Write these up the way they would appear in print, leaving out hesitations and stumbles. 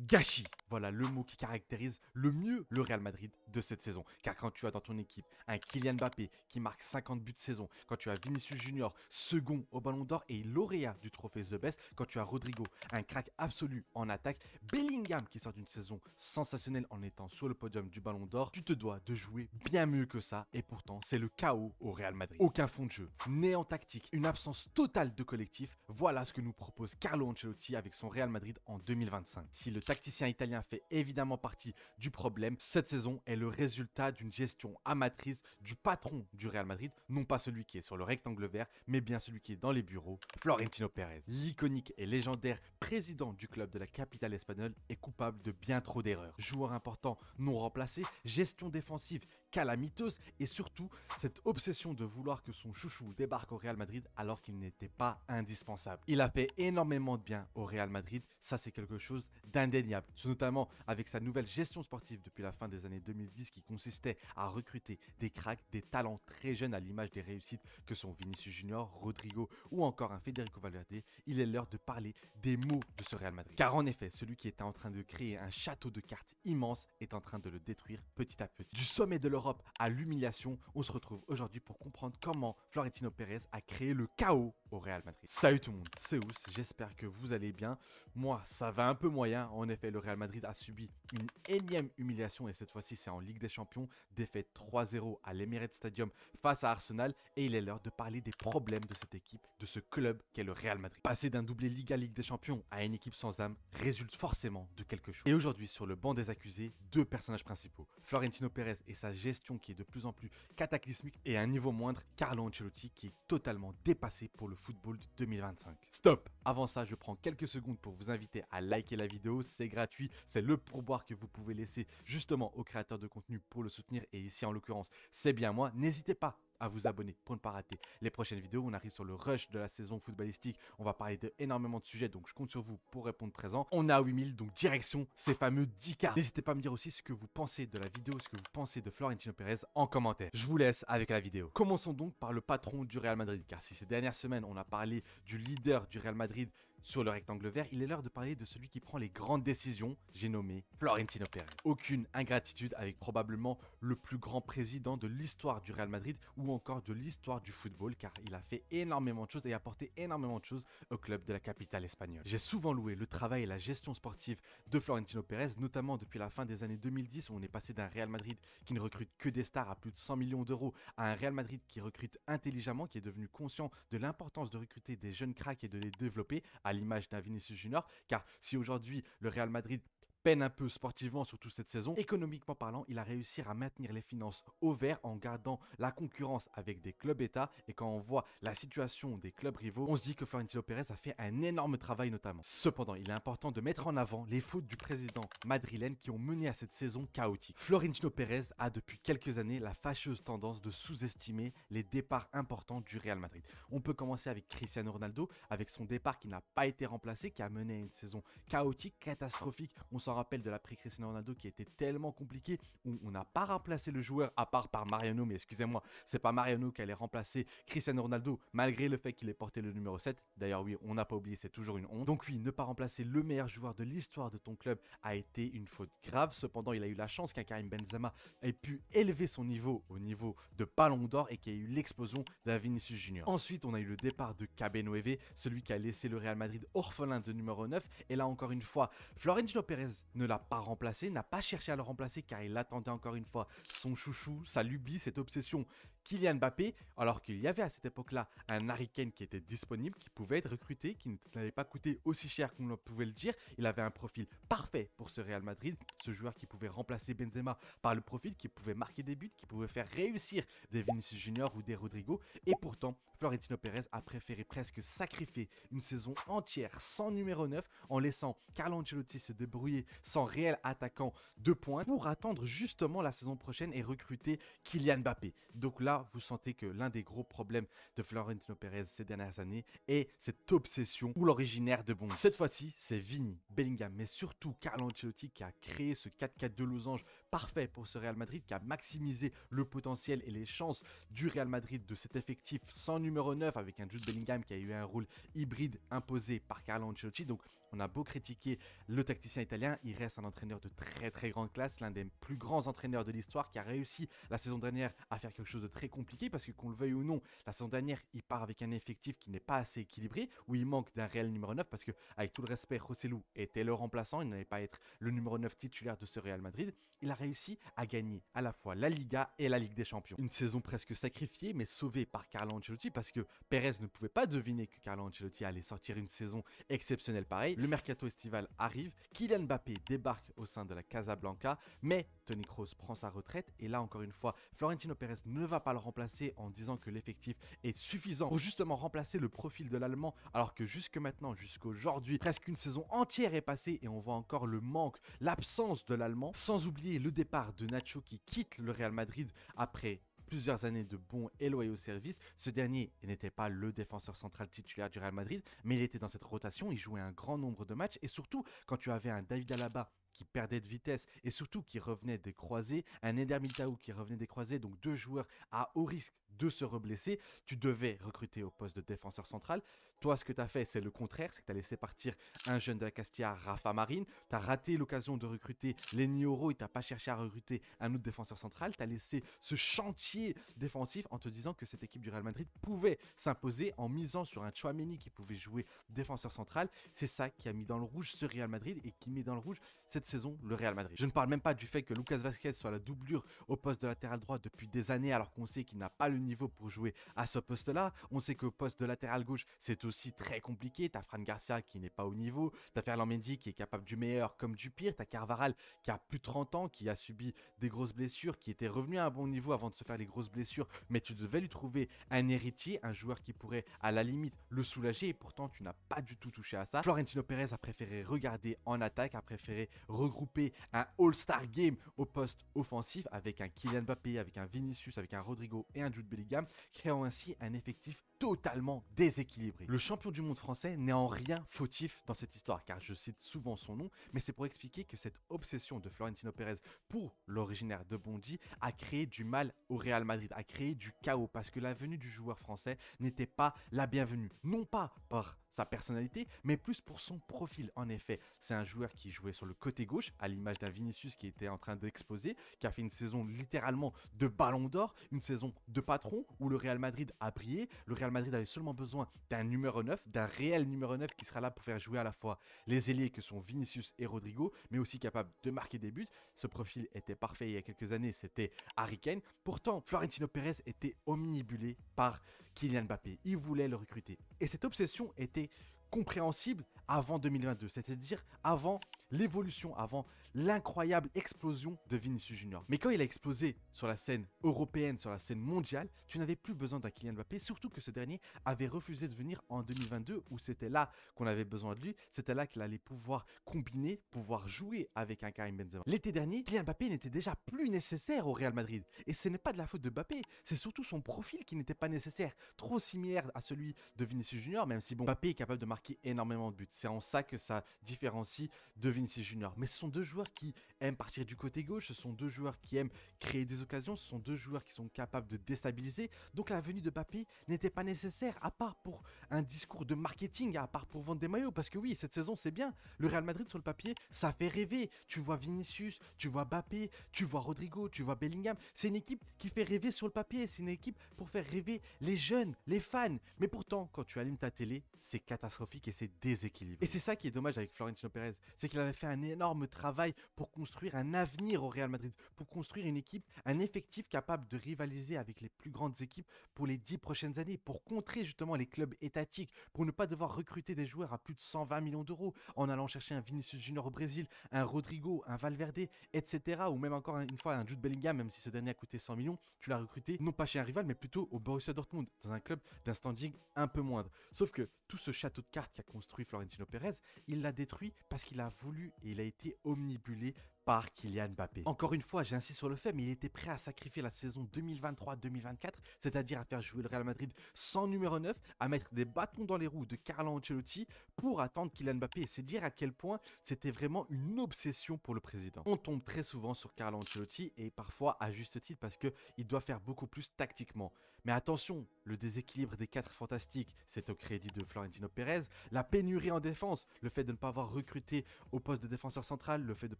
Gâchis, voilà le mot qui caractérise le mieux le Real Madrid de cette saison. Car quand tu as dans ton équipe un Kylian Mbappé qui marque 50 buts de saison, quand tu as Vinicius Junior, second au Ballon d'Or et lauréat du trophée The Best, quand tu as Rodrigo, un crack absolu en attaque, Bellingham qui sort d'une saison sensationnelle en étant sur le podium du Ballon d'Or, tu te dois de jouer bien mieux que ça et pourtant c'est le chaos au Real Madrid. Aucun fond de jeu, néant tactique, une absence totale de collectif, voilà ce que nous propose Carlo Ancelotti avec son Real Madrid en 2025. Si le tacticien italien fait évidemment partie du problème, cette saison est le résultat d'une gestion amatrice du patron du Real Madrid, non pas celui qui est sur le rectangle vert, mais bien celui qui est dans les bureaux, Florentino Pérez. L'iconique et légendaire président du club de la capitale espagnole est coupable de bien trop d'erreurs. Joueur important non remplacé, gestion défensive calamiteuse et surtout cette obsession de vouloir que son chouchou débarque au Real Madrid alors qu'il n'était pas indispensable. Il a fait énormément de bien au Real Madrid, ça c'est quelque chose d'indéniable, notamment avec sa nouvelle gestion sportive depuis la fin des années 2010 qui consistait à recruter des cracks, des talents très jeunes à l'image des réussites que sont Vinicius Junior, Rodrigo ou encore un Federico Valverde. Il est l'heure de parler des mots de ce Real Madrid. Car en effet, celui qui était en train de créer un château de cartes immense est en train de le détruire petit à petit. Du sommet de l'Europe à l'humiliation, on se retrouve aujourd'hui pour comprendre comment Florentino Pérez a créé le chaos au Real Madrid. Salut tout le monde, c'est Ous, j'espère que vous allez bien. Moi, ça va un peu moyen. En effet, le Real Madrid a subi une énième humiliation et cette fois-ci, c'est en Ligue des Champions. Défaite 3-0 à l'Emirates Stadium face à Arsenal et il est l'heure de parler des problèmes de cette équipe, de ce club qu'est le Real Madrid. Passer d'un doublé Ligue des Champions à une équipe sans âme résulte forcément de quelque chose. Et aujourd'hui, sur le banc des accusés, deux personnages principaux. Florentino Pérez et sa gestion qui est de plus en plus cataclysmique et à un niveau moindre, Carlo Ancelotti qui est totalement dépassé pour le football de 2025. Stop! Avant ça, je prends quelques secondes pour vous inviter à liker la vidéo, c'est gratuit, c'est le pourboire que vous pouvez laisser justement aux créateurs de contenu pour le soutenir et ici en l'occurrence, c'est bien moi. N'hésitez pas à vous abonner pour ne pas rater les prochaines vidéos. On arrive sur le rush de la saison footballistique. On va parler d'énormément de sujets, donc je compte sur vous pour répondre présent. On est à 8000, donc direction ces fameux 10K. N'hésitez pas à me dire aussi ce que vous pensez de la vidéo, ce que vous pensez de Florentino Pérez en commentaire. Je vous laisse avec la vidéo. Commençons donc par le patron du Real Madrid, car si ces dernières semaines on a parlé du leader du Real Madrid sur le rectangle vert, il est l'heure de parler de celui qui prend les grandes décisions, j'ai nommé Florentino Pérez. Aucune ingratitude avec probablement le plus grand président de l'histoire du Real Madrid ou encore de l'histoire du football car il a fait énormément de choses et apporté énormément de choses au club de la capitale espagnole. J'ai souvent loué le travail et la gestion sportive de Florentino Pérez, notamment depuis la fin des années 2010 où on est passé d'un Real Madrid qui ne recrute que des stars à plus de 100 millions d'euros à un Real Madrid qui recrute intelligemment, qui est devenu conscient de l'importance de recruter des jeunes cracks et de les développer à l'image d'un Vinicius Junior, car si aujourd'hui le Real Madrid peine un peu sportivement, surtout cette saison, économiquement parlant, il a réussi à maintenir les finances au vert en gardant la concurrence avec des clubs états et quand on voit la situation des clubs rivaux, on se dit que Florentino Pérez a fait un énorme travail notamment. Cependant, il est important de mettre en avant les fautes du président madrilène qui ont mené à cette saison chaotique. Florentino Pérez a depuis quelques années la fâcheuse tendance de sous-estimer les départs importants du Real Madrid. On peut commencer avec Cristiano Ronaldo, avec son départ qui n'a pas été remplacé, qui a mené à une saison chaotique, catastrophique. On s'en rappelle de l'après Cristiano Ronaldo qui était tellement compliqué où on n'a pas remplacé le joueur à part par Mariano, mais excusez-moi, c'est pas Mariano qui allait remplacer Cristiano Ronaldo malgré le fait qu'il ait porté le numéro 7. D'ailleurs oui, on n'a pas oublié, c'est toujours une honte. Donc oui, ne pas remplacer le meilleur joueur de l'histoire de ton club a été une faute grave. Cependant, il a eu la chance qu'un Karim Benzema ait pu élever son niveau au niveau de Ballon d'Or et qu'il y ait eu l'explosion d'un Vinicius Junior. Ensuite, on a eu le départ de Cabenoueve, celui qui a laissé le Real Madrid orphelin de numéro 9. Et là encore une fois, Florentino Pérez ne l'a pas remplacé, n'a pas cherché à le remplacer car il attendait encore une fois son chouchou, sa lubie, cette obsession Kylian Mbappé, alors qu'il y avait à cette époque-là un Harry Kane qui était disponible, qui pouvait être recruté, qui n'avait pas coûté aussi cher qu'on pouvait le dire. Il avait un profil parfait pour ce Real Madrid, ce joueur qui pouvait remplacer Benzema par le profil, qui pouvait marquer des buts, qui pouvait faire réussir des Vinicius Junior ou des Rodrigo. Et pourtant, Florentino Pérez a préféré presque sacrifier une saison entière sans numéro 9 en laissant Carlo Ancelotti se débrouiller sans réel attaquant de pointe pour attendre justement la saison prochaine et recruter Kylian Mbappé. Donc là, vous sentez que l'un des gros problèmes de Florentino Pérez ces dernières années est cette obsession pour l'originaire de Bondy. Cette fois-ci, c'est Vini, Bellingham, mais surtout Carlo Ancelotti qui a créé ce 4-4 de losange parfait pour ce Real Madrid, qui a maximisé le potentiel et les chances du Real Madrid de cet effectif sans numéro 9 avec un Jude Bellingham qui a eu un rôle hybride imposé par Carlo Ancelotti. Donc On a beau critiquer le tacticien italien, il reste un entraîneur de très très grande classe, l'un des plus grands entraîneurs de l'histoire qui a réussi la saison dernière à faire quelque chose de très compliqué parce que qu'on le veuille ou non, la saison dernière, il part avec un effectif qui n'est pas assez équilibré, où il manque d'un réel numéro 9 parce que, avec tout le respect, Rosselló était le remplaçant, il n'allait pas être le numéro 9 titulaire de ce Real Madrid. Il a réussi à gagner à la fois la Liga et la Ligue des Champions. Une saison presque sacrifiée mais sauvée par Carlo Ancelotti parce que Pérez ne pouvait pas deviner que Carlo Ancelotti allait sortir une saison exceptionnelle pareil. Le mercato estival arrive, Kylian Mbappé débarque au sein de la Casablanca, mais Toni Kroos prend sa retraite et là encore une fois, Florentino Pérez ne va pas le remplacer en disant que l'effectif est suffisant pour justement remplacer le profil de l'Allemand, alors que jusque maintenant, jusqu'aujourd'hui, presque une saison entière est passée et on voit encore le manque, l'absence de l'Allemand, sans oublier le départ de Nacho qui quitte le Real Madrid après plusieurs années de bons et loyaux services. Ce dernier n'était pas le défenseur central titulaire du Real Madrid, mais il était dans cette rotation, il jouait un grand nombre de matchs et surtout quand tu avais un David Alaba qui perdait de vitesse et surtout qui revenait des croisés, un Eder Militao qui revenait des croisés, donc deux joueurs à haut risque de se reblesser, tu devais recruter au poste de défenseur central. Toi, ce que tu as fait, c'est le contraire, c'est que tu as laissé partir un jeune de la Castilla, Rafa Marin, tu as raté l'occasion de recruter Lenny Oro et tu n'as pas cherché à recruter un autre défenseur central, tu as laissé ce chantier défensif en te disant que cette équipe du Real Madrid pouvait s'imposer en misant sur un Tchouaméni qui pouvait jouer défenseur central. C'est ça qui a mis dans le rouge ce Real Madrid et qui met dans le rouge cette saison le Real Madrid. Je ne parle même pas du fait que Lucas Vazquez soit la doublure au poste de latéral droit depuis des années alors qu'on sait qu'il n'a pas le niveau pour jouer à ce poste-là. On sait qu'au poste de latéral gauche, c'est aussi très compliqué. T'as Fran Garcia qui n'est pas au niveau, t'as Ferland Mendy qui est capable du meilleur comme du pire, t'as Carvajal qui a plus de 30 ans, qui a subi des grosses blessures, qui était revenu à un bon niveau avant de se faire les grosses blessures, mais tu devais lui trouver un héritier, un joueur qui pourrait à la limite le soulager et pourtant tu n'as pas du tout touché à ça. Florentino Pérez a préféré regarder en attaque, a préféré regrouper un All-Star Game au poste offensif avec un Kylian Mbappé, avec un Vinicius, avec un Rodrigo et un Jude Bellingham, créant ainsi un effectif totalement déséquilibré. Le champion du monde français n'est en rien fautif dans cette histoire, car je cite souvent son nom, mais c'est pour expliquer que cette obsession de Florentino Pérez pour l'originaire de Bondy a créé du mal au Real Madrid, a créé du chaos, parce que la venue du joueur français n'était pas la bienvenue, non pas par sa personnalité, mais plus pour son profil. En effet, c'est un joueur qui jouait sur le côté gauche, à l'image d'un Vinicius qui était en train d'exploser, qui a fait une saison littéralement de ballon d'or, une saison de patron, où le Real Madrid a brillé. Le Real Madrid avait seulement besoin d'un numéro 9, d'un réel numéro 9 qui sera là pour faire jouer à la fois les ailiers que sont Vinicius et Rodrigo, mais aussi capable de marquer des buts. Ce profil était parfait il y a quelques années, c'était Harry Kane. Pourtant, Florentino Pérez était omnibulé par Kylian Mbappé. Il voulait le recruter. Et cette obsession était compréhensible avant 2022, c'est-à-dire avant l'évolution, avant l'incroyable explosion de Vinicius Junior. Mais quand il a explosé sur la scène européenne, sur la scène mondiale, tu n'avais plus besoin d'un Kylian Mbappé, surtout que ce dernier avait refusé de venir en 2022 où c'était là qu'on avait besoin de lui, c'était là qu'il allait pouvoir combiner, pouvoir jouer avec un Karim Benzema. L'été dernier, Kylian Mbappé n'était déjà plus nécessaire au Real Madrid et ce n'est pas de la faute de Mbappé, c'est surtout son profil qui n'était pas nécessaire, trop similaire à celui de Vinicius Junior, même si bon, Mbappé est capable de marquer énormément de buts. C'est en ça que ça différencie de Vinicius Junior. Mais ce sont deux joueurs qui aiment partir du côté gauche, ce sont deux joueurs qui aiment créer des occasions, ce sont deux joueurs qui sont capables de déstabiliser. Donc la venue de Mbappé n'était pas nécessaire, à part pour un discours de marketing, à part pour vendre des maillots. Parce que oui, cette saison c'est bien. Le Real Madrid sur le papier, ça fait rêver. Tu vois Vinicius, tu vois Mbappé, tu vois Rodrigo, tu vois Bellingham. C'est une équipe qui fait rêver sur le papier. C'est une équipe pour faire rêver les jeunes, les fans. Mais pourtant, quand tu allumes ta télé, c'est catastrophique et c'est déséquilibré. Et c'est ça qui est dommage avec Florentino Pérez, c'est qu'il avait fait un énorme travail pour construire un avenir au Real Madrid, pour construire une équipe, un effectif capable de rivaliser avec les plus grandes équipes pour les 10 prochaines années, pour contrer justement les clubs étatiques, pour ne pas devoir recruter des joueurs à plus de 120 millions d'euros en allant chercher un Vinicius Junior au Brésil, un Rodrigo, un Valverde, etc. Ou même encore une fois un Jude Bellingham, même si ce dernier a coûté 100 millions, tu l'as recruté non pas chez un rival, mais plutôt au Borussia Dortmund, dans un club d'un standing un peu moindre. Sauf que tout ce château de cartes qu'a construit Florentino Pérez, il l'a détruit parce qu'il a voulu et il a été omnibulé par Kylian Mbappé. Encore une fois, j'insiste sur le fait, mais il était prêt à sacrifier la saison 2023-2024, c'est-à-dire à faire jouer le Real Madrid sans numéro 9, à mettre des bâtons dans les roues de Carlo Ancelotti pour attendre Kylian Mbappé. Et c'est dire à quel point c'était vraiment une obsession pour le président. On tombe très souvent sur Carlo Ancelotti et parfois à juste titre parce qu'il doit faire beaucoup plus tactiquement. Mais attention, le déséquilibre des 4 fantastiques, c'est au crédit de Florentino Pérez. La pénurie en défense, le fait de ne pas avoir recruté au poste de défenseur central, le fait de ne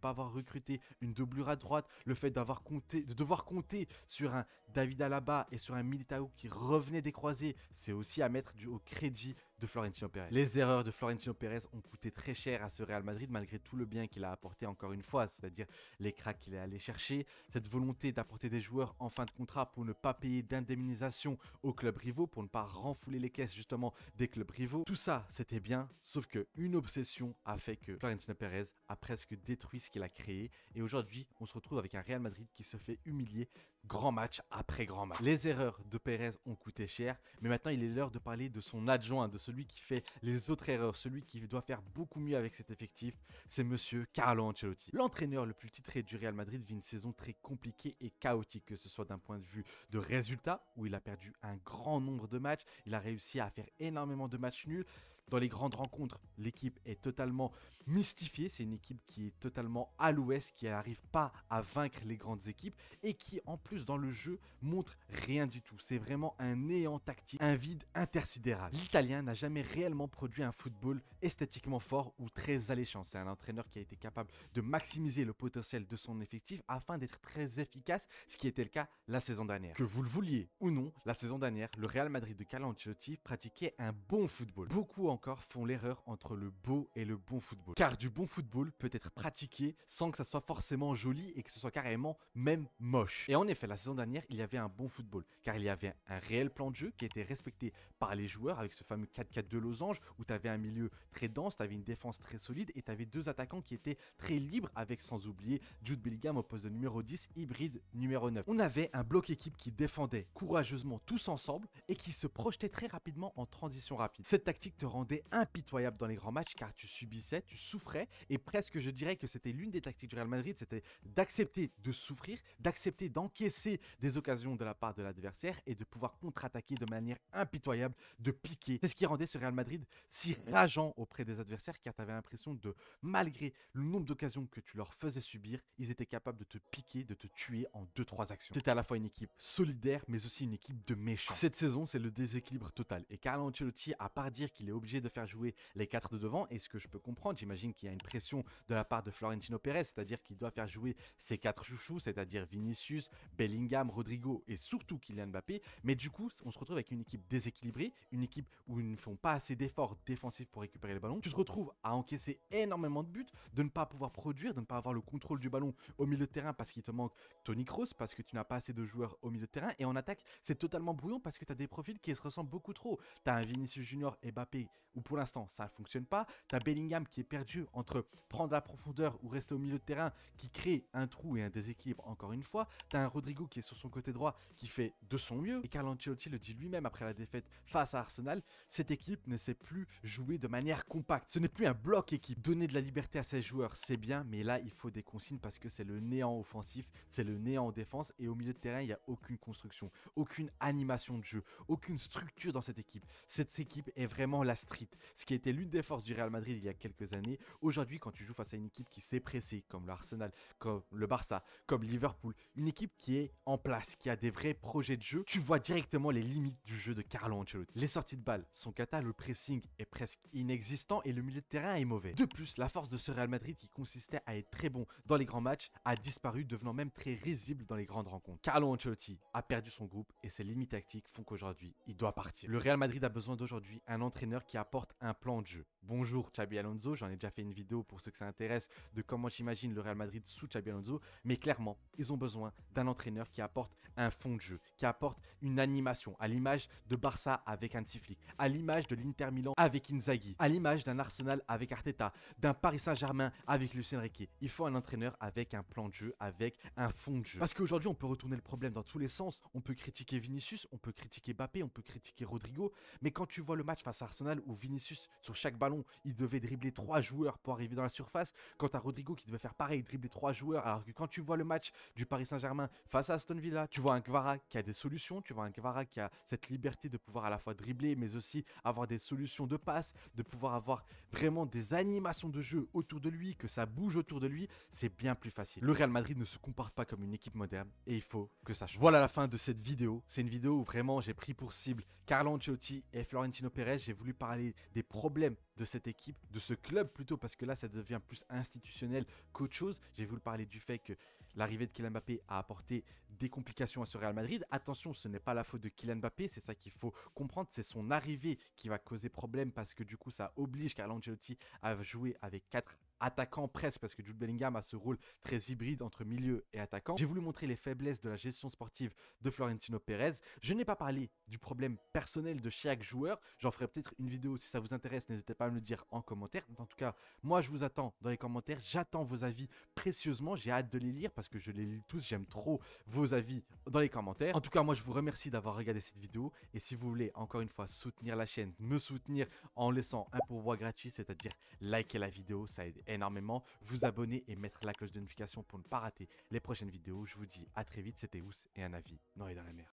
pas avoir recruté une doublure à droite, le fait de devoir compter sur un David Alaba et sur un Militao qui revenait des croisés, c'est aussi à mettre au crédit de Florentino Pérez. Les erreurs de Florentino Pérez ont coûté très cher à ce Real Madrid malgré tout le bien qu'il a apporté encore une fois, c'est-à-dire les cracks qu'il est allé chercher, cette volonté d'apporter des joueurs en fin de contrat pour ne pas payer d'indemnisation aux clubs rivaux, pour ne pas renfouler les caisses justement des clubs rivaux. Tout ça, c'était bien, sauf qu'une obsession a fait que Florentino Pérez a presque détruit ce qu'il a créé et aujourd'hui, on se retrouve avec un Real Madrid qui se fait humilier grand match après grand match. Les erreurs de Pérez ont coûté cher, mais maintenant il est l'heure de parler de son adjoint, de celui qui fait les autres erreurs, celui qui doit faire beaucoup mieux avec cet effectif, c'est monsieur Carlo Ancelotti. L'entraîneur le plus titré du Real Madrid vit une saison très compliquée et chaotique, que ce soit d'un point de vue de résultats, où il a perdu un grand nombre de matchs, il a réussi à faire énormément de matchs nuls. Dans les grandes rencontres, l'équipe est totalement mystifiée. C'est une équipe qui est totalement à l'ouest, qui n'arrive pas à vaincre les grandes équipes et qui, en plus, dans le jeu, montre rien du tout. C'est vraiment un néant tactique, un vide intersidéral. L'Italien n'a jamais réellement produit un football esthétiquement fort ou très alléchant. C'est un entraîneur qui a été capable de maximiser le potentiel de son effectif afin d'être très efficace, ce qui était le cas la saison dernière. Que vous le vouliez ou non, la saison dernière, le Real Madrid de Carlo Ancelotti pratiquait un bon football. Beaucoup encore font l'erreur entre le beau et le bon football. Car du bon football peut être pratiqué sans que ça soit forcément joli et que ce soit carrément même moche. Et en effet, la saison dernière, il y avait un bon football. Car il y avait un réel plan de jeu qui était respecté par les joueurs avec ce fameux 4-4-2 losange où tu avais un milieu très dense, tu avais une défense très solide et tu avais deux attaquants qui étaient très libres avec sans oublier Jude Bellingham au poste de numéro 10, hybride numéro 9. On avait un bloc équipe qui défendait courageusement tous ensemble et qui se projetait très rapidement en transition rapide. Cette tactique te rendait impitoyable dans les grands matchs car tu subissais, tu souffrais et presque je dirais que c'était l'une des tactiques du Real Madrid, c'était d'accepter de souffrir, d'accepter d'encaisser des occasions de la part de l'adversaire et de pouvoir contre-attaquer de manière impitoyable, de piquer. C'est ce qui rendait ce Real Madrid si rageant auprès des adversaires car tu avais l'impression de, malgré le nombre d'occasions que tu leur faisais subir, ils étaient capables de te piquer, de te tuer en 2-3 actions. C'était à la fois une équipe solidaire mais aussi une équipe de méchants. Cette saison, c'est le déséquilibre total et Carlo Ancelotti, à part dire qu'il est obligé de faire jouer les 4 de devant, et ce que je peux comprendre, j'imagine qu'il y a une pression de la part de Florentino Pérez, c'est-à-dire qu'il doit faire jouer ses 4 chouchous, c'est-à-dire Vinicius, Bellingham, Rodrigo et surtout Kylian Mbappé, mais du coup, on se retrouve avec une équipe déséquilibrée, une équipe où ils ne font pas assez d'efforts défensifs pour récupérer le ballon. Tu te retrouves à encaisser énormément de buts, de ne pas pouvoir produire, de ne pas avoir le contrôle du ballon au milieu de terrain parce qu'il te manque Toni Kroos, parce que tu n'as pas assez de joueurs au milieu de terrain, et en attaque, c'est totalement brouillon parce que tu as des profils qui se ressemblent beaucoup trop. Tu as un Vinicius Junior et Mbappé où pour l'instant ça ne fonctionne pas. Tu as Bellingham qui est perdu entre prendre la profondeur ou rester au milieu de terrain, qui crée un trou et un déséquilibre encore une fois. Tu as un Rodrigo qui est sur son côté droit qui fait de son mieux. Et Carlo Ancelotti le dit lui-même après la défaite face à Arsenal, cette équipe ne sait plus jouer de manière compacte. Ce n'est plus un bloc équipe. Donner de la liberté à ses joueurs, c'est bien, mais là il faut des consignes parce que c'est le néant offensif, c'est le néant en défense et au milieu de terrain il n'y a aucune construction, aucune animation de jeu, aucune structure dans cette équipe. Cette équipe est vraiment la street, ce qui était l'une des forces du Real Madrid il y a quelques années. Aujourd'hui, quand tu joues face à une équipe qui s'est pressée, comme l'Arsenal, comme le Barça, comme Liverpool, une équipe qui est en place, qui a des vrais projets de jeu, tu vois directement les limites du jeu de Carlo Ancelotti. Les sorties de balles sont cata, le pressing est presque inexistant et le milieu de terrain est mauvais. De plus, la force de ce Real Madrid qui consistait à être très bon dans les grands matchs a disparu, devenant même très risible dans les grandes rencontres. Carlo Ancelotti a perdu son groupe et ses limites tactiques font qu'aujourd'hui, il doit partir. Le Real Madrid a besoin d'aujourd'hui un entraîneur qui apporte un plan de jeu. Bonjour Xabi Alonso, j'en ai déjà fait une vidéo pour ceux que ça intéresse de comment j'imagine le Real Madrid sous Xabi Alonso, mais clairement, ils ont besoin d'un entraîneur qui apporte un fond de jeu, qui apporte une animation, à l'image de Barça avec Hansi Flick, à l'image de l'Inter Milan avec Inzaghi, à l'image d'un Arsenal avec Arteta, d'un Paris Saint-Germain avec Lucien Riquet. Il faut un entraîneur avec un plan de jeu, avec un fond de jeu. Parce qu'aujourd'hui, on peut retourner le problème dans tous les sens. On peut critiquer Vinicius, on peut critiquer Mbappé, on peut critiquer Rodrigo, mais quand tu vois le match face à Arsenal où Vinicius, sur chaque ballon, il devait dribbler 3 joueurs pour arriver dans la surface. Quand tu as Rodrigo qui devait faire pareil, dribbler 3 joueurs. Alors que quand tu vois le match du Paris Saint-Germain face à Aston Villa, tu vois un Kvara qui a des solutions, tu vois un Kvara qui a cette liberté de pouvoir à la fois dribbler, mais aussi avoir des solutions de passe, de pouvoir avoir vraiment des animations de jeu autour de lui, que ça bouge autour de lui, c'est bien plus facile. Le Real Madrid ne se comporte pas comme une équipe moderne et il faut que ça change. Voilà la fin de cette vidéo. C'est une vidéo où vraiment j'ai pris pour cible Carlo Ancelotti et Florentino Pérez. J'ai voulu parler des problèmes de cette équipe, de ce club plutôt, parce que là ça devient plus institutionnel qu'autre chose. J'ai voulu parler du fait que l'arrivée de Kylian Mbappé a apporté des complications à ce Real Madrid. Attention, ce n'est pas la faute de Kylian Mbappé, c'est ça qu'il faut comprendre, c'est son arrivée qui va causer problème parce que du coup ça oblige Carlo Ancelotti à jouer avec 4 attaquant presque, parce que Jude Bellingham a ce rôle très hybride entre milieu et attaquant. J'ai voulu montrer les faiblesses de la gestion sportive de Florentino Pérez. Je n'ai pas parlé du problème personnel de chaque joueur. J'en ferai peut-être une vidéo si ça vous intéresse. N'hésitez pas à me le dire en commentaire. En tout cas, moi je vous attends dans les commentaires. J'attends vos avis précieusement. J'ai hâte de les lire parce que je les lis tous. J'aime trop vos avis dans les commentaires. En tout cas, moi je vous remercie d'avoir regardé cette vidéo. Et si vous voulez encore une fois soutenir la chaîne, me soutenir en laissant un pourboire gratuit, c'est-à-dire liker la vidéo, ça aide énormément, vous abonner et mettre la cloche de notification pour ne pas rater les prochaines vidéos. Je vous dis à très vite, c'était Ous et un avis noyé dans la mer.